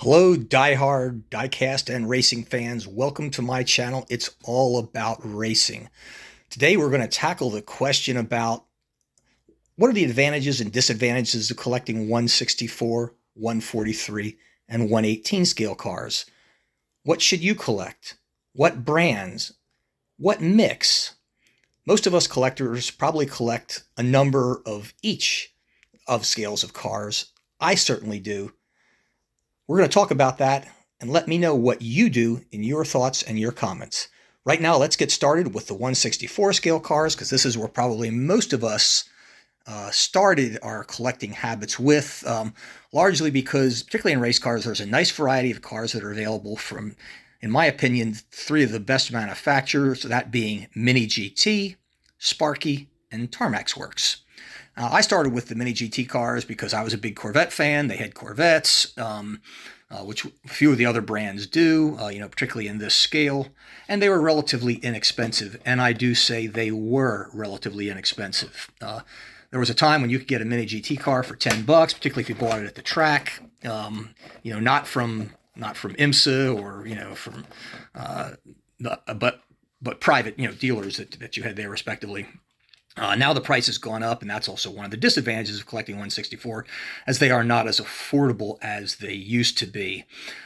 Hello, diehard, diecast, and racing fans. Welcome to my channel. It's all about racing. Today, we're going to tackle the question about what are the advantages and disadvantages of collecting 164, 143, and 118 scale cars. What should you collect? What brands? What mix? Most of us collectors probably collect a number of each of scales of cars. I certainly do. We're going to talk about that and let me know what you do in your thoughts and your comments. Right now, let's get started with the 164 scale cars because this is where probably most of us started our collecting habits with, largely because, particularly in race cars, there's a nice variety of cars that are available from, in my opinion, three of the best manufacturers, that being Mini GT, Sparky, and Tarmac Works. I started with the Mini GT cars because I was a big Corvette fan. They had Corvettes, which a few of the other brands do, particularly in this scale. And they were relatively inexpensive. And I do say they were relatively inexpensive. There was a time when you could get a Mini GT car for $10, particularly if you bought it at the track. Not from IMSA or from, but private dealers that you had there respectively. Now the price has gone up, and that's also one of the disadvantages of collecting 164, as they are not as affordable as they used to be.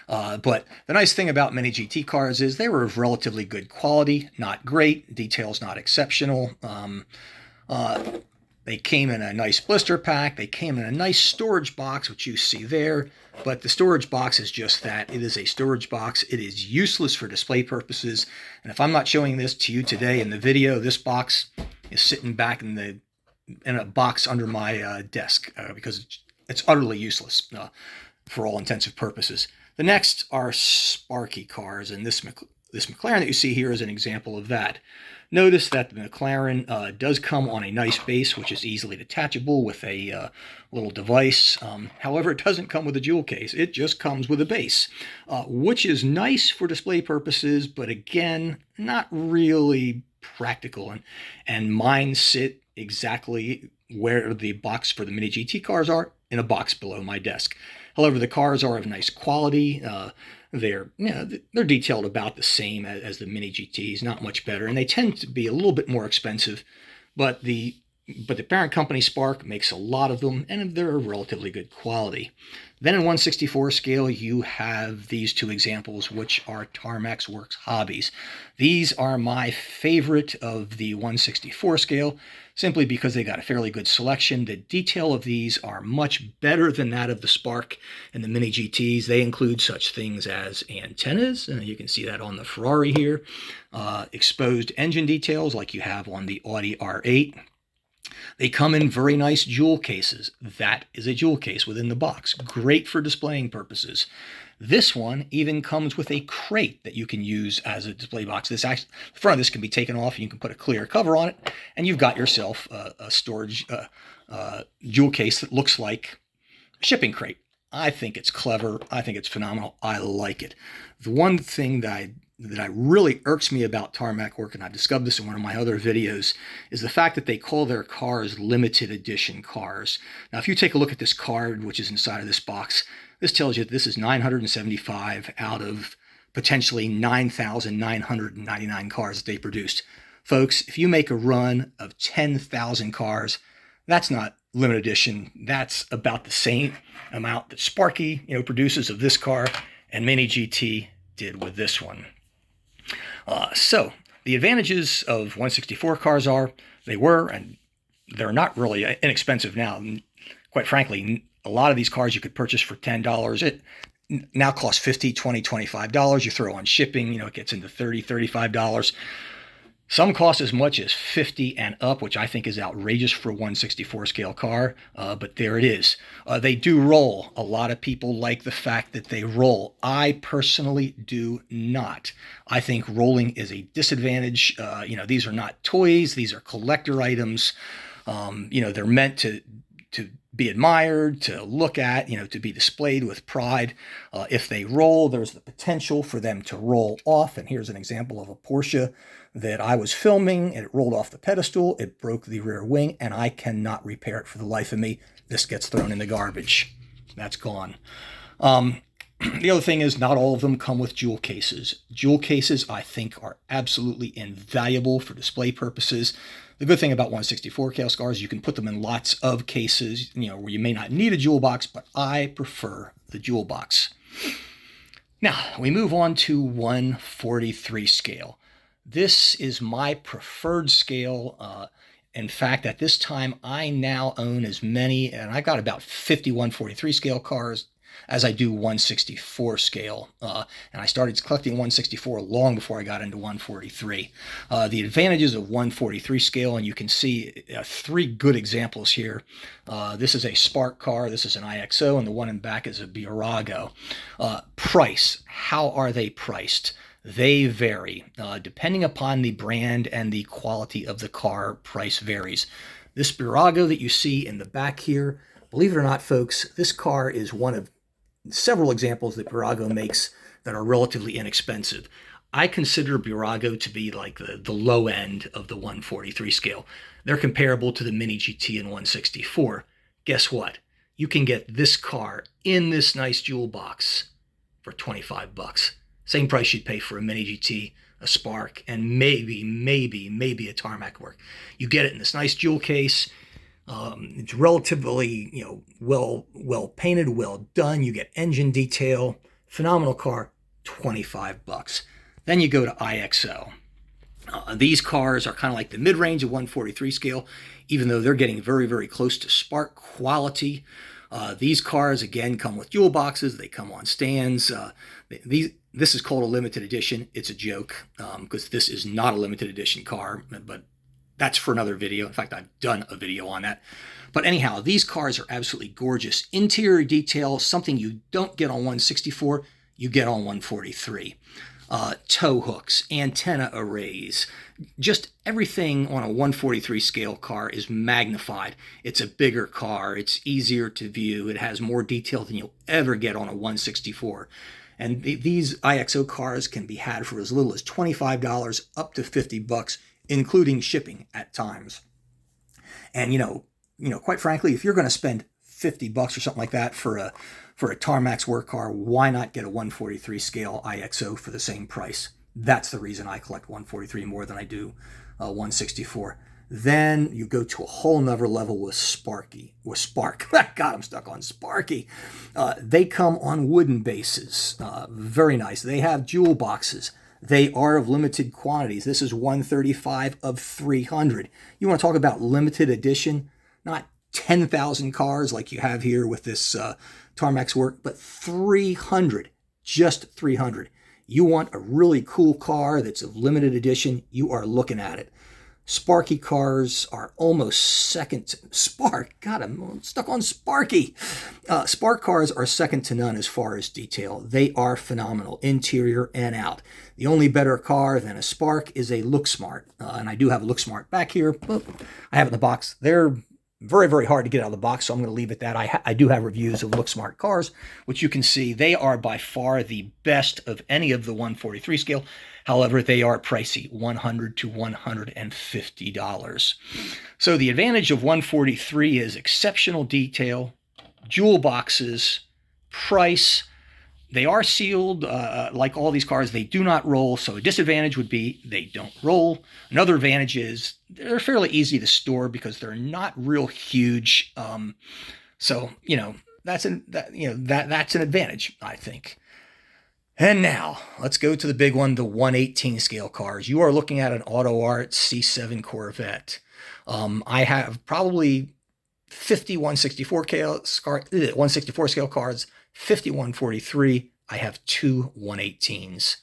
But the nice thing about Mini GT cars is they were of relatively good quality, not great, details not exceptional. They came in a nice blister pack. They came in a nice storage box, which you see there. But the storage box is just that. It is a storage box. It is useless for display purposes. And if I'm not showing this to you today in the video, this box is sitting back in a box under my desk because it's utterly useless for all intensive purposes. The next are Sparky cars, and this McLaren that you see here is an example of that. Notice that the McLaren does come on a nice base, which is easily detachable with a little device. However, it doesn't come with a jewel case. It just comes with a base, which is nice for display purposes, but again, not really practical. And mine sit exactly where the box for the Mini GT cars are, in a box below my desk. However, the cars are of nice quality. They're detailed about the same as the Mini GTs, not much better, and they tend to be a little bit more expensive. But the parent company Spark makes a lot of them, and they're relatively good quality. Then in 164 scale, you have these two examples, which are Tarmac Works Hobbies. These are my favorite of the 164 scale, simply because they got a fairly good selection. The detail of these are much better than that of the Spark and the Mini GTs. They include such things as antennas, and you can see that on the Ferrari here, exposed engine details like you have on the Audi R8. They come in very nice jewel cases. That is a jewel case within the box. Great for displaying purposes. This one even comes with a crate that you can use as a display box. The front of this can be taken off, and you can put a clear cover on it, and you've got yourself a storage jewel case that looks like a shipping crate. I think it's clever. I think it's phenomenal. I like it. The one thing that really irks me about Tarmac Work, and I've discovered this in one of my other videos, is the fact that they call their cars limited edition cars. Now, if you take a look at this card, which is inside of this box, this tells you that this is 975 out of potentially 9,999 cars that they produced. Folks, if you make a run of 10,000 cars, that's not limited edition. That's about the same amount that Sparky produces of this car and Mini GT did with this one. So the advantages of 164 cars are they were, and they're not really inexpensive now. Quite frankly, a lot of these cars you could purchase for $10. It now costs $50, $20, $25. You throw on shipping, it gets into $30, $35. Some cost as much as $50 and up, which I think is outrageous for a 164 scale car, but there it is. They do roll. A lot of people like the fact that they roll. I personally do not. I think rolling is a disadvantage. These are not toys. These are collector items. They're meant to be admired, to look at, to be displayed with pride. If they roll, there's the potential for them to roll off. And here's an example of a Porsche that I was filming, and it rolled off the pedestal. It broke the rear wing, and I cannot repair it for the life of me. This gets thrown in the garbage. That's gone. The other thing is not all of them come with jewel cases. Jewel cases, I think, are absolutely invaluable for display purposes. The good thing about 1/64 scale cars, you can put them in lots of cases, where you may not need a jewel box, but I prefer the jewel box. Now, we move on to 1/43 scale. This is my preferred scale. In fact, at this time, I now own as many, and I got about 50 1/43 scale cars as I do 1/64 scale. And I started collecting 1/64 long before I got into 1/43. The advantages of 1/43 scale, and you can see 3 good examples here. This is a Spark car, this is an IXO, and the one in back is a Burago. Price, how are they priced? They vary. Depending upon the brand and the quality of the car, price varies. This Burago that you see in the back here, believe it or not, folks, this car is one of several examples that Burago makes that are relatively inexpensive. I consider Burago to be like the low end of the 1/43 scale. They're comparable to the Mini GT and 1/64. Guess what? You can get this car in this nice jewel box for $25. Same price you'd pay for a Mini GT, a Spark, and maybe a Tarmac work. You get it in this nice jewel case. It's relatively, well painted, well done. You get engine detail, phenomenal car, $25. Then you go to IXO. These cars are kind of like the mid-range of 1/43 scale, even though they're getting very, very close to Spark quality. These cars, again, come with jewel boxes. They come on stands. This is called a limited edition. It's a joke because this is not a limited edition car, but that's for another video. In fact, I've done a video on that. But anyhow, these cars are absolutely gorgeous. Interior detail, something you don't get on 1/64, you get on 1/43. Tow hooks, antenna arrays, just everything on a 1/43 scale car is magnified. It's a bigger car. It's easier to view. It has more detail than you'll ever get on a 1/64. And these IXO cars can be had for as little as $25 up to $50, including shipping at times. And, quite frankly, if you're going to spend $50 or something like that for a Tarmac work car, why not get a 1/43 scale IXO for the same price? That's the reason I collect 1/43 more than I do 1/64. Then you go to a whole nother level with Spark. God, I'm stuck on Sparky. They come on wooden bases. Very nice. They have jewel boxes. They are of limited quantities. This is 135 of 300. You want to talk about limited edition? Not 10,000 cars like you have here with this Tarmac work, but 300. Just 300. You want a really cool car that's of limited edition, you are looking at it. Sparky cars are almost second to Spark. God, I'm stuck on Sparky. Spark cars are second to none as far as detail. They are phenomenal, interior and out. The only better car than a Spark is a LookSmart. And I do have a LookSmart back here, but I have it in the box. They're very, very hard to get out of the box, so I'm going to leave it at that. I do have reviews of LookSmart cars, which you can see they are by far the best of any of the 1/43 scale. However, they are pricey, $100 to $150. So the advantage of 1/43 is exceptional detail, jewel boxes, price. They are sealed, like all these cars. They do not roll, so a disadvantage would be they don't roll. Another advantage is they're fairly easy to store because they're not real huge. So that's an advantage, I think. And now let's go to the big one, the 1/18 scale cars. You are looking at an Auto Art C7 Corvette. I have probably 50 1/64 scale cars, 50 1/43. I have 2 1/18s.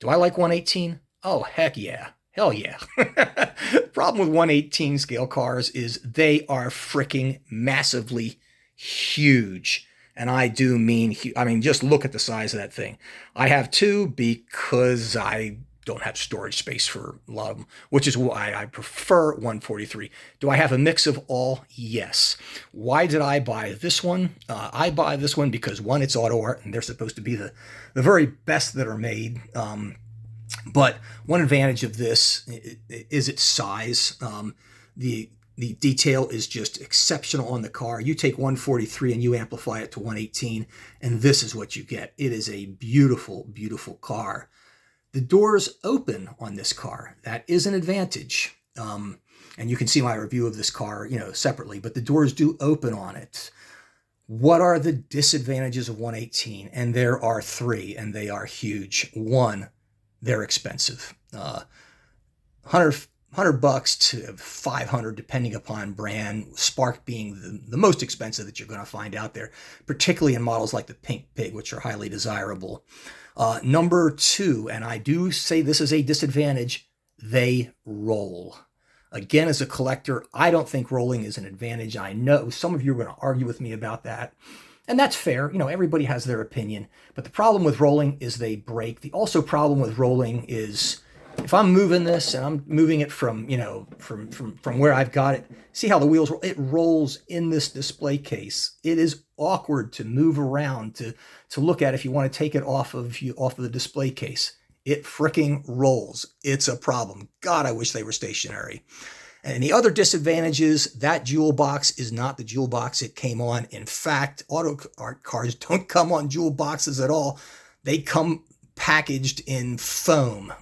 Do I like 1/18? Oh, heck yeah. Hell yeah. Problem with 1/18 scale cars is they are freaking massively huge. And I do mean, just look at the size of that thing. I have 2 because I don't have storage space for a lot of them, which is why I prefer 1/43. Do I have a mix of all? Yes. Why did I buy this one? I buy this one because, one, it's Auto Art, and they're supposed to be the very best that are made. But one advantage of this is its size. The The detail is just exceptional on the car. You take 143 and you amplify it to 118, and this is what you get. It is a beautiful, beautiful car. The doors open on this car. That is an advantage. And you can see my review of this car, separately, but the doors do open on it. What are the disadvantages of 118? And there are three, and they are huge. One, they're expensive. $100 to $500, depending upon brand, Spark being the most expensive that you're going to find out there, particularly in models like the Pink Pig, which are highly desirable. Number two, and I do say this is a disadvantage, they roll. Again, as a collector, I don't think rolling is an advantage. I know some of you are going to argue with me about that. And that's fair. Everybody has their opinion. But the problem with rolling is they break. The also problem with rolling is if I'm moving this and I'm moving it from where I've got it, see how the wheels roll? It rolls in this display case. It is awkward to move around, to look at if you want to take it off of the display case. It fricking rolls. It's a problem. God, I wish they were stationary. And the other disadvantage is that jewel box is not the jewel box it came on. In fact, auto art cars don't come on jewel boxes at all. They come packaged in foam.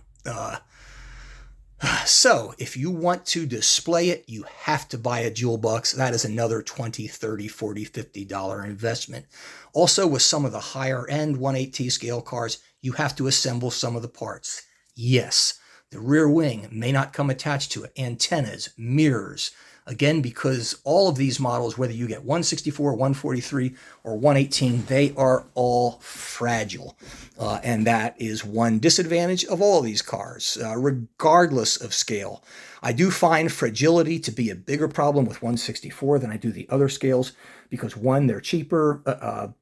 So if you want to display it, you have to buy a jewel box. That is another $20, $30, $40, $50 investment. Also, with some of the higher end 1/8T scale cars, you have to assemble some of the parts. Yes, the rear wing may not come attached to it. Antennas, mirrors. Again, because all of these models, whether you get 164, 143, or 118, they are all fragile. And that is one disadvantage of all of these cars, regardless of scale. I do find fragility to be a bigger problem with 164 than I do the other scales, because one, they're cheaper.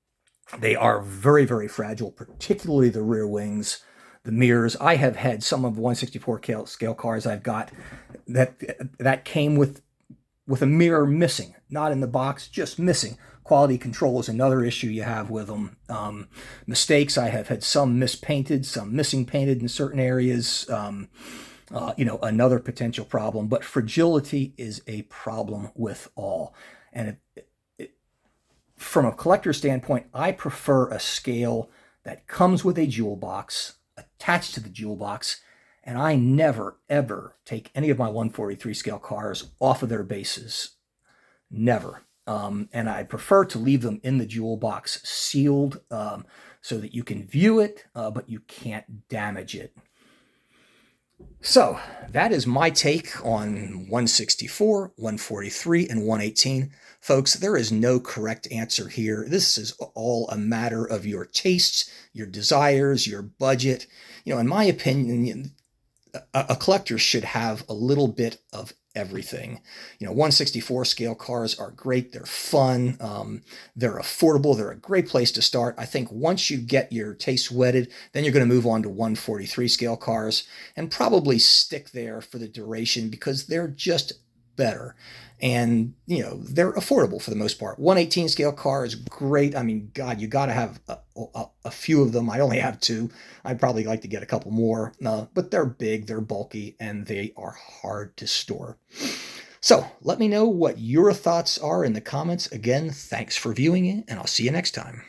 They are very, very fragile, particularly the rear wings, the mirrors. I have had some of the 164 scale cars I've got that came with a mirror missing, not in the box, just missing. Quality control is another issue you have with them. Mistakes, I have had some mispainted, some missing painted in certain areas. Another potential problem. But fragility is a problem with all. And from a collector standpoint, I prefer a scale that comes with a jewel box, attached to the jewel box, and I never, ever take any of my 143 scale cars off of their bases. Never. And I prefer to leave them in the jewel box sealed so that you can view it, but you can't damage it. So that is my take on 164, 143, and 118. Folks, there is no correct answer here. This is all a matter of your tastes, your desires, your budget. In my opinion, a collector should have a little bit of everything. 164 scale cars are great. They're fun. They're affordable. They're a great place to start. I think once you get your taste wedded, then you're going to move on to 143 scale cars and probably stick there for the duration because they're just better. And, they're affordable for the most part. 118 scale car is great. I mean, God, you got to have a few of them. I only have two. I'd probably like to get a couple more, but they're big, they're bulky, and they are hard to store. So let me know what your thoughts are in the comments. Again, thanks for viewing it, and I'll see you next time.